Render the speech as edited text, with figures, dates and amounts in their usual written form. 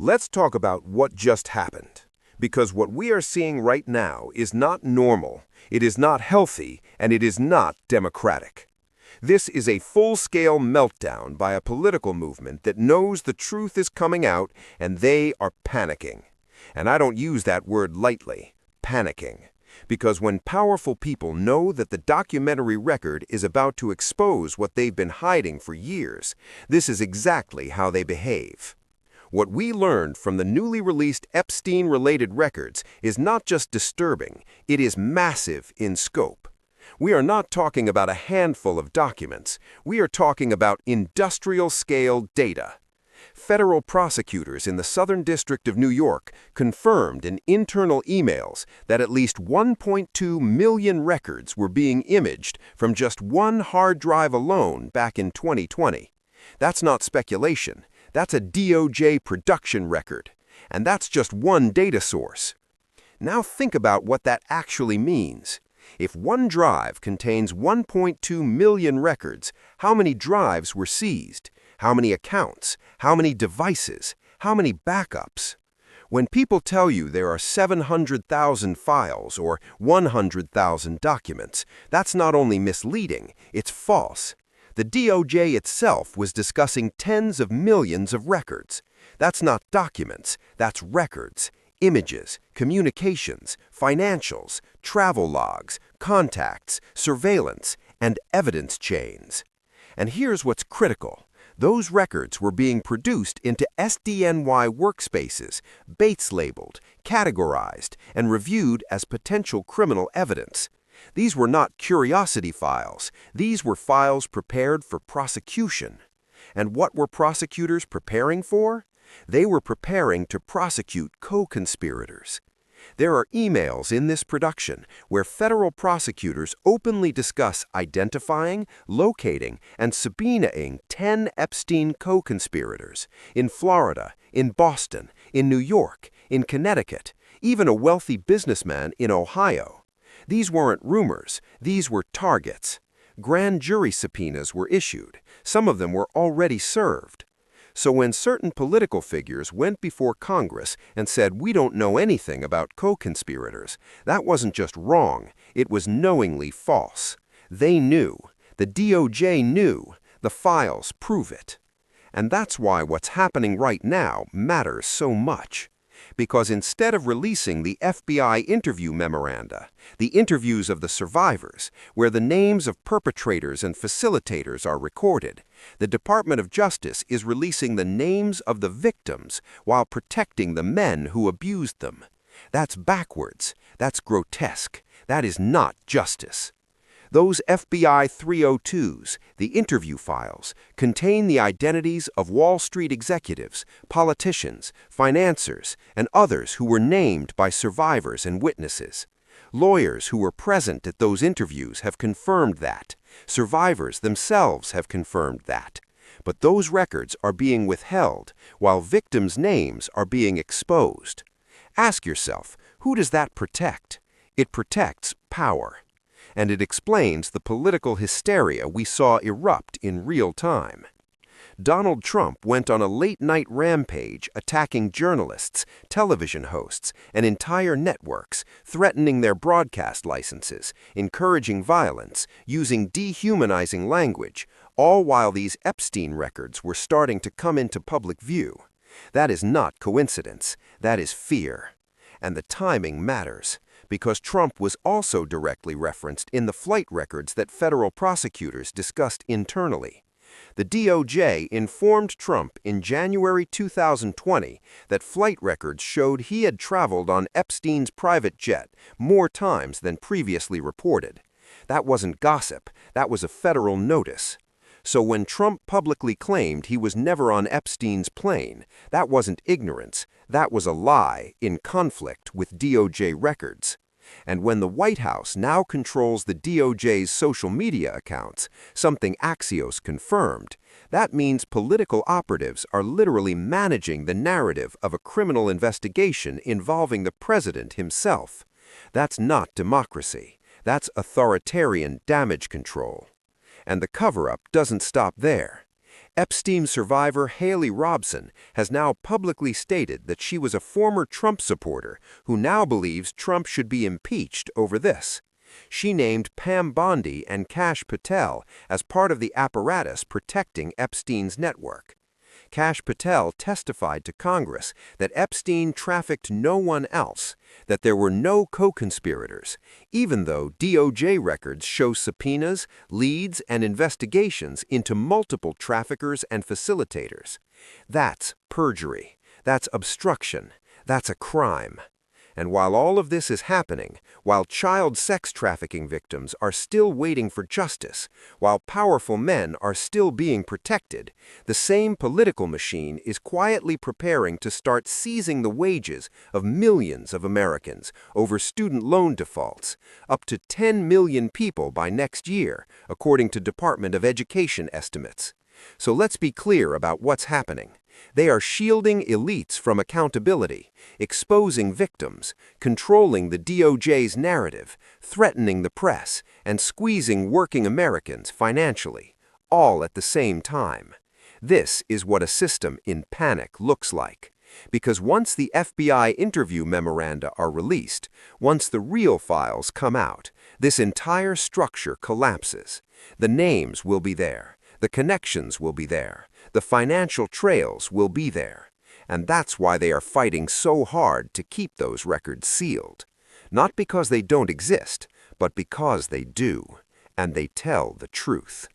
Let's talk about what just happened. Because what we are seeing right now is not normal, it is not healthy, and it is not democratic. This is a full-scale meltdown by a political movement that knows the truth is coming out and they are panicking. And I don't use that word lightly, panicking. Because when powerful people know that the documentary record is about to expose what they've been hiding for years, this is exactly how they behave. What we learned from the newly released Epstein-related records is not just disturbing, it is massive in scope. We are not talking about a handful of documents. We are talking about industrial-scale data. Federal prosecutors in the Southern District of New York confirmed in internal emails that at least 1.2 million records were being imaged from just one hard drive alone back in 2020. That's not speculation. That's a DOJ production record. And that's just one data source. Now think about what that actually means. If one drive contains 1.2 million records, how many drives were seized? How many accounts? How many devices? How many backups? When people tell you there are 700,000 files or 100,000 documents, that's not only misleading, it's false. The DOJ itself was discussing tens of millions of records. That's not documents, that's records, images, communications, financials, travel logs, contacts, surveillance, and evidence chains. And here's what's critical. Those records were being produced into SDNY workspaces, Bates-labeled, categorized, and reviewed as potential criminal evidence. These were not curiosity files. These were files prepared for prosecution. And what were prosecutors preparing for? They were preparing to prosecute co-conspirators. There are emails in this production where federal prosecutors openly discuss identifying, locating, and subpoenaing 10 Epstein co-conspirators in Florida, in Boston, in New York, in Connecticut, even a wealthy businessman in Ohio. These weren't rumors, these were targets. Grand jury subpoenas were issued. Some of them were already served. So when certain political figures went before Congress and said we don't know anything about co-conspirators, that wasn't just wrong, it was knowingly false. They knew. The DOJ knew. The files prove it. And that's why what's happening right now matters so much. Because instead of releasing the FBI interview memoranda, the interviews of the survivors, where the names of perpetrators and facilitators are recorded, the Department of Justice is releasing the names of the victims while protecting the men who abused them. That's backwards. That's grotesque. That is not justice. Those FBI 302s, the interview files, contain the identities of Wall Street executives, politicians, financiers, and others who were named by survivors and witnesses. Lawyers who were present at those interviews have confirmed that. Survivors themselves have confirmed that. But those records are being withheld, while victims' names are being exposed. Ask yourself, who does that protect? It protects power. And it explains the political hysteria we saw erupt in real time. Donald Trump went on a late-night rampage attacking journalists, television hosts, and entire networks, threatening their broadcast licenses, encouraging violence, using dehumanizing language, all while these Epstein records were starting to come into public view. That is not coincidence. That is fear. And the timing matters. Because Trump was also directly referenced in the flight records that federal prosecutors discussed internally. The DOJ informed Trump in January 2020 that flight records showed he had traveled on Epstein's private jet more times than previously reported. That wasn't gossip, that was a federal notice. So when Trump publicly claimed he was never on Epstein's plane, that wasn't ignorance, that was a lie in conflict with DOJ records. And when the White House now controls the DOJ's social media accounts, something Axios confirmed, that means political operatives are literally managing the narrative of a criminal investigation involving the president himself. That's not democracy. That's authoritarian damage control. And the cover-up doesn't stop there. Epstein survivor Haley Robson has now publicly stated that she was a former Trump supporter who now believes Trump should be impeached over this. She named Pam Bondi and Kash Patel as part of the apparatus protecting Epstein's network. Kash Patel testified to Congress that Epstein trafficked no one else, that there were no co-conspirators, even though DOJ records show subpoenas, leads, and investigations into multiple traffickers and facilitators. That's perjury. That's obstruction. That's a crime. And while all of this is happening, while child sex trafficking victims are still waiting for justice, while powerful men are still being protected, the same political machine is quietly preparing to start seizing the wages of millions of Americans over student loan defaults, up to 10 million people by next year, according to Department of Education estimates. So let's be clear about what's happening. They are shielding elites from accountability, exposing victims, controlling the DOJ's narrative, threatening the press, and squeezing working Americans financially, all at the same time. This is what a system in panic looks like. Because once the FBI interview memoranda are released, once the real files come out, this entire structure collapses. The names will be there. The connections will be there. The financial trails will be there. And that's why they are fighting so hard to keep those records sealed. Not because they don't exist, but because they do. And they tell the truth.